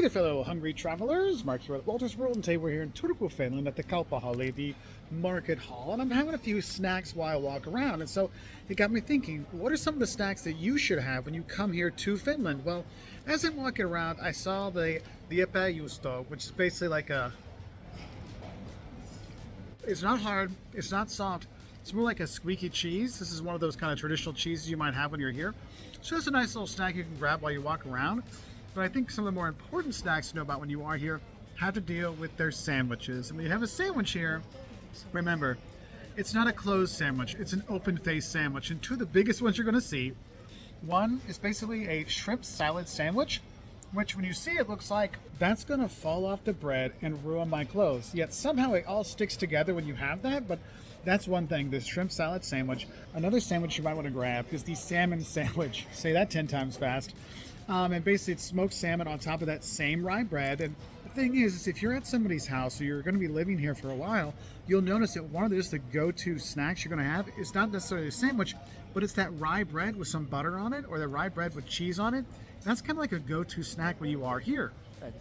Hey there, fellow hungry travelers. Mark here at Wolters World, and today we're here in Turku, Finland at the Kauppahalli, the market hall, and I'm having a few snacks while I walk around. And so it got me thinking, what are some of the snacks that you should have when you come here to Finland? Well, as I'm walking around, I saw the epäjuusto, which is basically like it's not hard, it's not soft, it's more like a squeaky cheese. This is one of those kind of traditional cheeses you might have when you're here. So it's a nice little snack you can grab while you walk around. But I think some of the more important snacks to know about when you are here have to deal with their sandwiches. And when you have a sandwich here, remember, it's not a closed sandwich, it's an open-faced sandwich. And two of the biggest ones you're going to see, one is basically a shrimp salad sandwich, which when you see it looks like that's going to fall off the bread and ruin my clothes. Yet somehow it all sticks together when you have that, but that's one thing, this shrimp salad sandwich. Another sandwich you might want to grab is the salmon sandwich. Say that 10 times fast. And basically it's smoked salmon on top of that same rye bread. And the thing is if you're at somebody's house or you're going to be living here for a while, you'll notice that one of the go-to snacks you're going to have is not necessarily a sandwich, but it's that rye bread with some butter on it, or the rye bread with cheese on it. That's kind of like a go-to snack when you are here.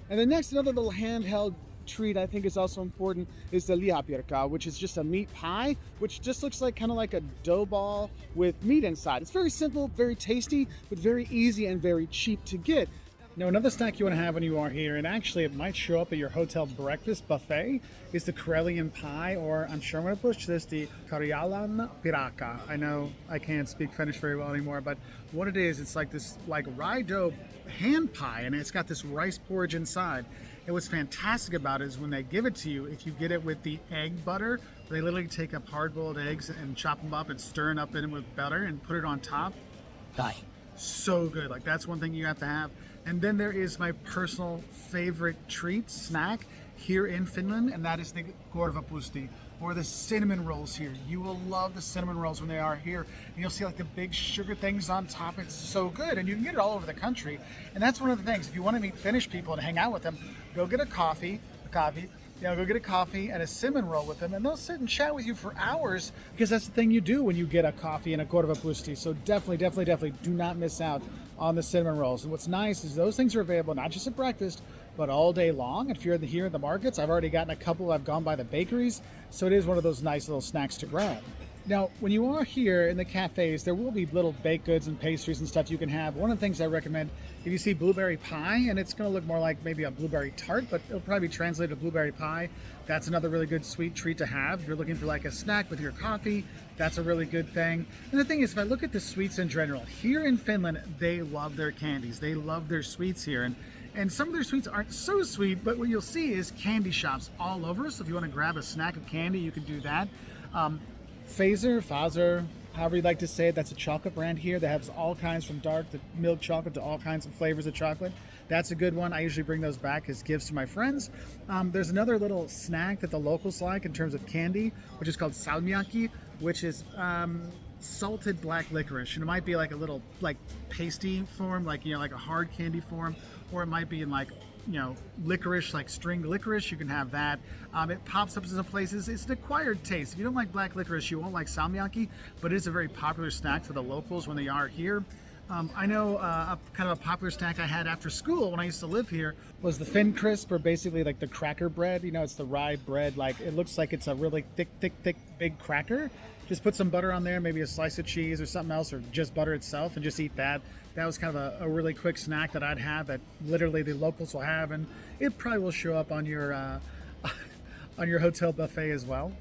And the next, another little handheld treat I think is also important is the Licorice, which is just a meat pie, which just looks like kind of like a dough ball with meat inside. It's very simple, very tasty, but very easy and very cheap to get. Now, another snack you want to have when you are here, and actually it might show up at your hotel breakfast buffet, is the Karelian pie, or I'm sure I'm going to push this, the Karjalan piraka. I know I can't speak Finnish very well anymore, but what it is, it's like this rye dough hand pie, and it's got this rice porridge inside. And what's fantastic about it is when they give it to you, if you get it with the egg butter, they literally take up hard-boiled eggs and chop them up and stir it up in it with butter and put it on top. So good. Like, that's one thing you have to have. And then there is my personal favorite treat snack here in Finland, and that is the korvapusti, or the cinnamon rolls here. You will love the cinnamon rolls when they are here. And you'll see like the big sugar things on top. It's so good, and you can get it all over the country. And that's one of the things. If you want to meet Finnish people and hang out with them, go get a coffee. Go get a coffee and a cinnamon roll with them, and they'll sit and chat with you for hours, because that's the thing you do when you get a coffee and a korvapusti. So definitely do not miss out on the cinnamon rolls. And what's nice is those things are available not just at breakfast, but all day long. If you're here in the markets, I've already gotten a couple. I've gone by the bakeries, so it is one of those nice little snacks to grab. Now, when you are here in the cafes, there will be little baked goods and pastries and stuff you can have. One of the things I recommend, if you see blueberry pie, and it's going to look more like maybe a blueberry tart, but it'll probably be translated to blueberry pie. That's another really good sweet treat to have. If you're looking for like a snack with your coffee, that's a really good thing. And the thing is, if I look at the sweets in general, here in Finland, they love their candies. They love their sweets here. And some of their sweets aren't so sweet, but what you'll see is candy shops all over. So if you want to grab a snack of candy, you can do that. Fazer, however you'd like to say it, that's a chocolate brand here that has all kinds from dark to milk chocolate to all kinds of flavors of chocolate. That's a good one. I usually bring those back as gifts to my friends. There's another little snack that the locals like in terms of candy, which is called Salmiakki, which is salted black licorice. And it might be like a little pasty form, like a hard candy form, or it might be in licorice, like stringed licorice. You can have that. It pops up in some places. It's an acquired taste. If you don't like black licorice, you won't like salmiakki, but it is a very popular snack for the locals when they are here. I know kind of a popular snack I had after school when I used to live here was the Finn Crisp, or basically like the cracker bread. It's the rye bread. Like, it looks like it's a really thick, big cracker. Just put some butter on there, maybe a slice of cheese or something else, or just butter itself, and just eat that. That was kind of a really quick snack that I'd have that literally the locals will have, and it probably will show up on your on your hotel buffet as well.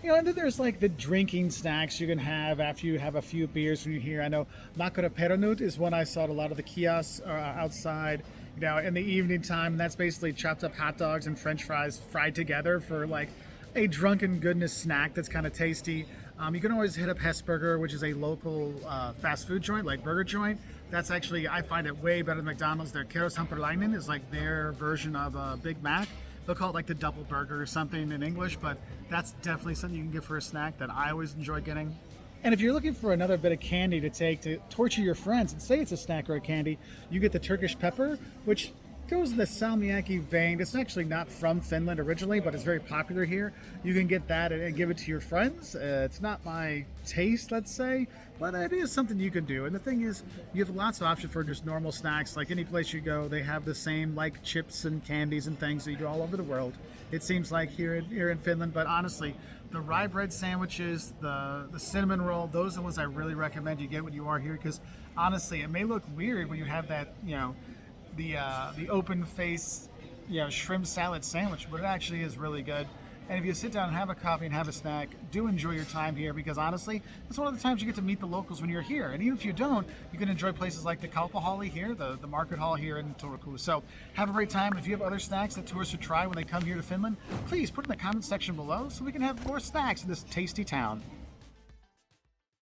And then there's like the drinking snacks you can have after you have a few beers when you're here. I know Makara Peronut is one I saw at a lot of the kiosks outside, in the evening time. And that's basically chopped up hot dogs and French fries fried together for like a drunken goodness snack that's kind of tasty. You can always hit up Hesburger, which is a local fast food joint, like burger joint. That's actually, I find it way better than McDonald's. Their Keros Hamperlainen is like their version of a Big Mac. They'll call it like the double burger or something in English, but that's definitely something you can get for a snack that I always enjoy getting. And if you're looking for another bit of candy to take to torture your friends and say it's a snack or a candy, you get the Turkish pepper, which goes in the Salmiakki vein. It's actually not from Finland originally, but it's very popular here. You can get that and give it to your friends. It's not my taste, let's say, but it is something you can do. And the thing is, you have lots of options for just normal snacks. Like any place you go, they have the same like chips and candies and things that you do all over the world. It seems like here in Finland, but honestly, the rye bread sandwiches, the cinnamon roll, those are the ones I really recommend you get when you are here, because honestly, it may look weird when you have that, the open face, shrimp salad sandwich, but it actually is really good. And if you sit down and have a coffee and have a snack, do enjoy your time here, because honestly, it's one of the times you get to meet the locals when you're here. And even if you don't, you can enjoy places like the Kauppahalli here, the market hall here in Turku. So have a great time. If you have other snacks that tourists should try when they come here to Finland, please put in the comment section below so we can have more snacks in this tasty town.